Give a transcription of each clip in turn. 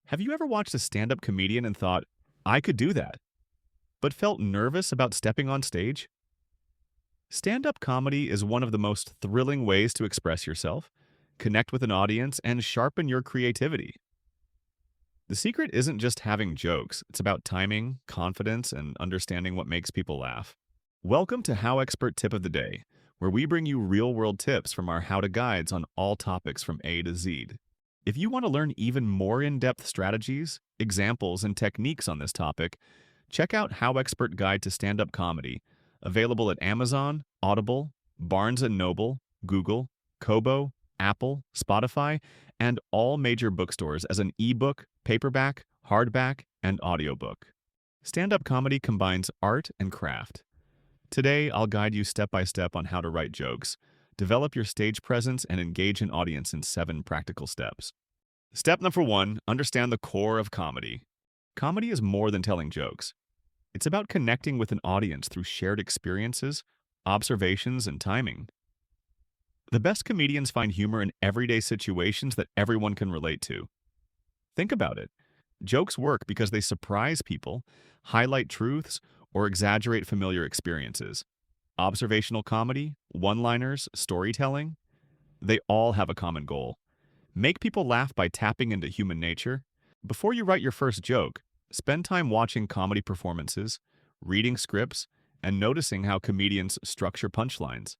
Have you ever watched a stand-up comedian and thought, I could do that, but felt nervous about stepping on stage? Stand-up comedy is one of the most thrilling ways to express yourself, connect with an audience, and sharpen your creativity. The secret isn't just having jokes, it's about timing, confidence, and understanding what makes people laugh. Welcome to HowExpert Tip of the Day, where we bring you real-world tips from our how-to guides on all topics from A to Z. If you want to learn even more in-depth strategies, examples, and techniques on this topic, check out HowExpert Guide to Stand-Up Comedy, available at Amazon, Audible, Barnes& Noble, Google, Kobo, Apple, Spotify, and all major bookstores as an ebook, paperback, hardback, and audiobook. Stand-up comedy combines art and craft. Today, I'll guide you step by step on how to write jokes, develop your stage presence, and engage an audience in 7 practical steps. Step number 1, understand the core of comedy. Comedy is more than telling jokes. It's about connecting with an audience through shared experiences, observations, and timing. The best comedians find humor in everyday situations that everyone can relate to. Think about it. Jokes work because they surprise people, highlight truths, or exaggerate familiar experiences. Observational comedy, one-liners, storytelling, they all have a common goal. Make people laugh by tapping into human nature. Before you write your first joke, spend time watching comedy performances, reading scripts, and noticing how comedians structure punchlines.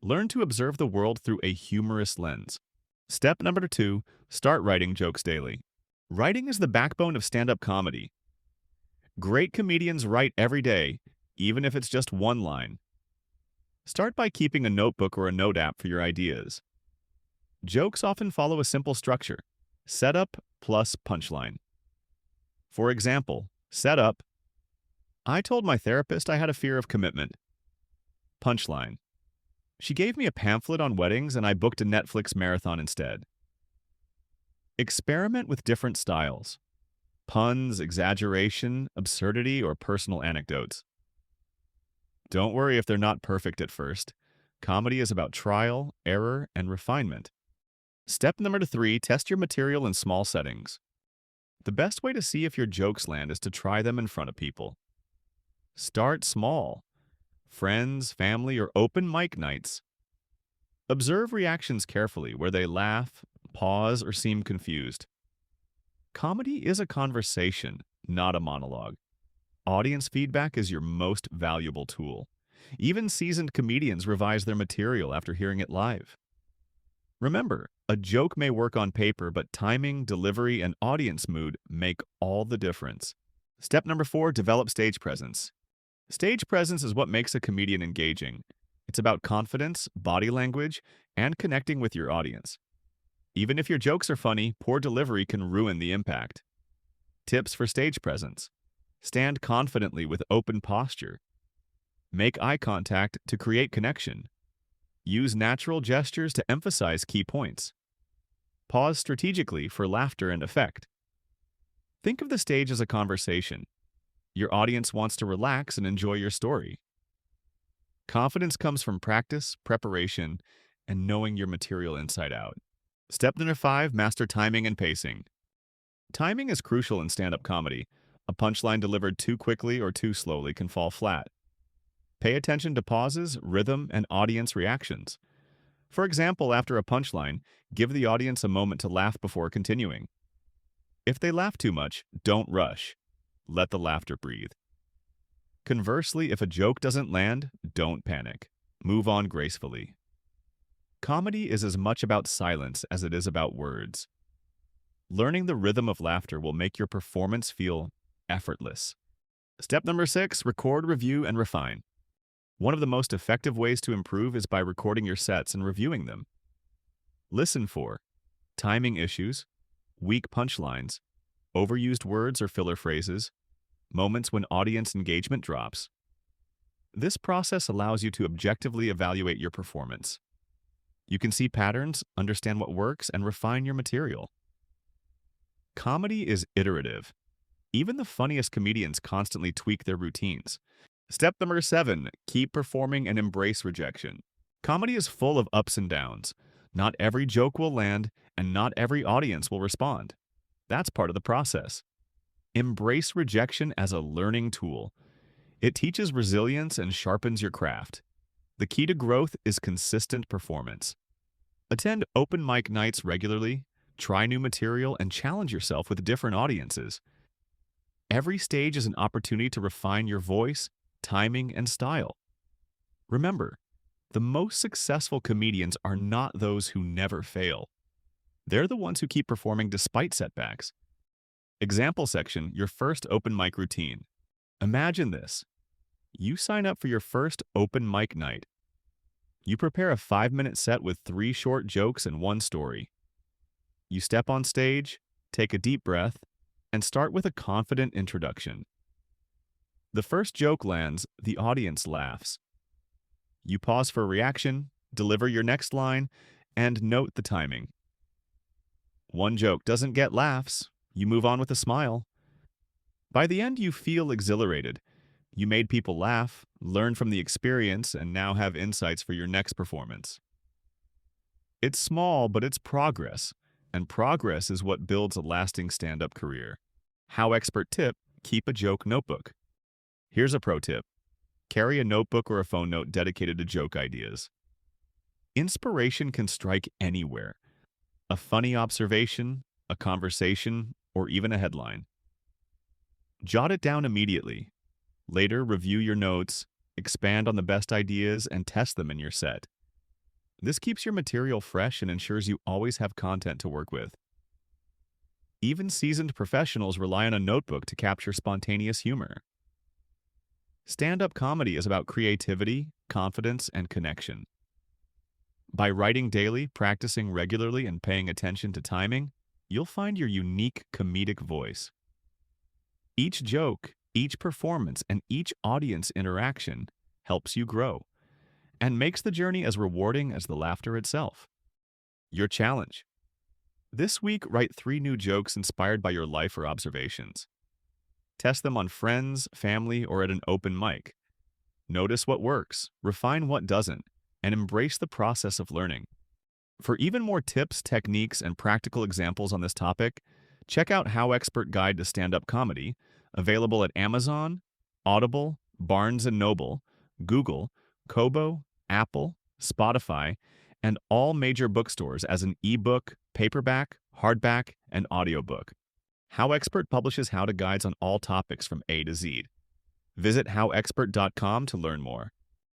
Learn to observe the world through a humorous lens. Step number 2, start writing jokes daily. Writing is the backbone of stand-up comedy. Great comedians write every day, even if it's just one line. Start by keeping a notebook or a note app for your ideas. Jokes often follow a simple structure: setup plus punchline. For example, setup: I told my therapist I had a fear of commitment. Punchline: she gave me a pamphlet on weddings and I booked a Netflix marathon instead. Experiment with different styles: puns, exaggeration, absurdity, or personal anecdotes. Don't worry if they're not perfect at first. Comedy is about trial, error, and refinement. Step number 3, test your material in small settings. The best way to see if your jokes land is to try them in front of people. Start small: friends, family, or open mic nights. Observe reactions carefully, where they laugh, pause, or seem confused. Comedy is a conversation, not a monologue. Audience feedback is your most valuable tool. Even seasoned comedians revise their material after hearing it live. Remember, a joke may work on paper, but timing, delivery, and audience mood make all the difference. Step number 4, develop stage presence. Stage presence is what makes a comedian engaging. It's about confidence, body language, and connecting with your audience. Even if your jokes are funny, poor delivery can ruin the impact. Tips for stage presence: stand confidently with open posture. Make eye contact to create connection. Use natural gestures to emphasize key points. Pause strategically for laughter and effect. Think of the stage as a conversation. Your audience wants to relax and enjoy your story. Confidence comes from practice, preparation, and knowing your material inside out. Step number 5, master timing and pacing. Timing is crucial in stand-up comedy. A punchline delivered too quickly or too slowly can fall flat. Pay attention to pauses, rhythm, and audience reactions. For example, after a punchline, give the audience a moment to laugh before continuing. If they laugh too much, don't rush. Let the laughter breathe. Conversely, if a joke doesn't land, don't panic. Move on gracefully. Comedy is as much about silence as it is about words. Learning the rhythm of laughter will make your performance feel effortless. Step number 6, record, review, and refine. One of the most effective ways to improve is by recording your sets and reviewing them. Listen for timing issues, weak punchlines, overused words or filler phrases, moments when audience engagement drops. This process allows you to objectively evaluate your performance. You can see patterns, understand what works, and refine your material. Comedy is iterative. Even the funniest comedians constantly tweak their routines. Step number 7, keep performing and embrace rejection. Comedy is full of ups and downs. Not every joke will land, and not every audience will respond. That's part of the process. Embrace rejection as a learning tool. It teaches resilience and sharpens your craft. The key to growth is consistent performance. Attend open mic nights regularly, try new material, and challenge yourself with different audiences. Every stage is an opportunity to refine your voice, timing, and style. Remember, the most successful comedians are not those who never fail. They're the ones who keep performing despite setbacks. Example section, your first open mic routine. Imagine this. You sign up for your first open mic night. You prepare a 5-minute set with 3 short jokes and 1 story. You step on stage, take a deep breath, and start with a confident introduction. The first joke lands, the audience laughs. You pause for a reaction, deliver your next line, and note the timing. One joke doesn't get laughs, you move on with a smile. By the end, you feel exhilarated. You made people laugh, learn from the experience, and now have insights for your next performance. It's small, but it's progress, and progress is what builds a lasting stand-up career. HowExpert Tip, keep a joke notebook. Here's a pro tip. Carry a notebook or a phone note dedicated to joke ideas. Inspiration can strike anywhere. A funny observation, a conversation, or even a headline. Jot it down immediately. Later, review your notes, expand on the best ideas, and test them in your set. This keeps your material fresh and ensures you always have content to work with. Even seasoned professionals rely on a notebook to capture spontaneous humor. Stand-up comedy is about creativity, confidence, and connection. By writing daily, practicing regularly, and paying attention to timing, you'll find your unique comedic voice. Each joke, each performance, and each audience interaction helps you grow and makes the journey as rewarding as the laughter itself. Your challenge. This week, write 3 new jokes inspired by your life or observations. Test them on friends, family, or at an open mic. Notice what works, refine what doesn't, and embrace the process of learning. For even more tips, techniques, and practical examples on this topic, check out HowExpert Guide to Stand-Up Comedy, available at Amazon, Audible, Barnes & Noble, Google, Kobo, Apple, Spotify, and all major bookstores as an ebook, paperback, hardback, and audiobook. HowExpert publishes how-to guides on all topics from A to Z. Visit howexpert.com to learn more.